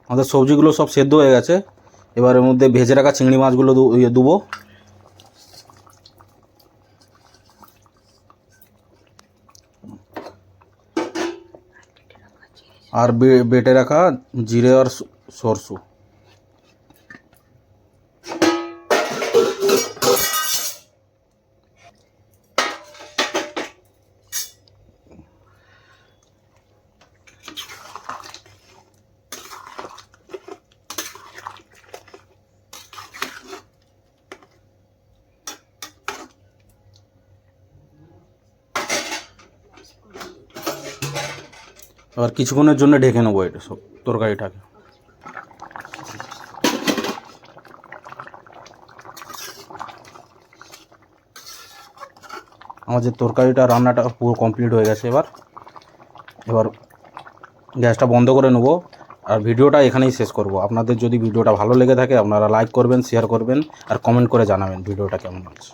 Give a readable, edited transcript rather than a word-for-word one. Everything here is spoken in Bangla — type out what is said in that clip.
আমাদের সবজিগুলো সব সেদ্ধ হয়ে গেছে। এবার এর মধ্যে ভেজে রাখা চিংড়ি মাছগুলো দেবো। আর বেটে রাখা জিরে আর সরষে। এবার কিছুক্ষণের জন্য ঢেকে নেবো এটা সব তরকারিটাকে। আমাদের তরকারিটা রান্নাটা পুরো কমপ্লিট হয়ে গেছে। এবার গ্যাসটা বন্ধ করে নেবো আর ভিডিওটা এখানেই শেষ করব। আপনাদের যদি ভিডিওটা ভালো লেগে থাকে আপনারা লাইক করবেন, শেয়ার করবেন আর কমেন্ট করে জানাবেন ভিডিওটা কেমন হচ্ছে।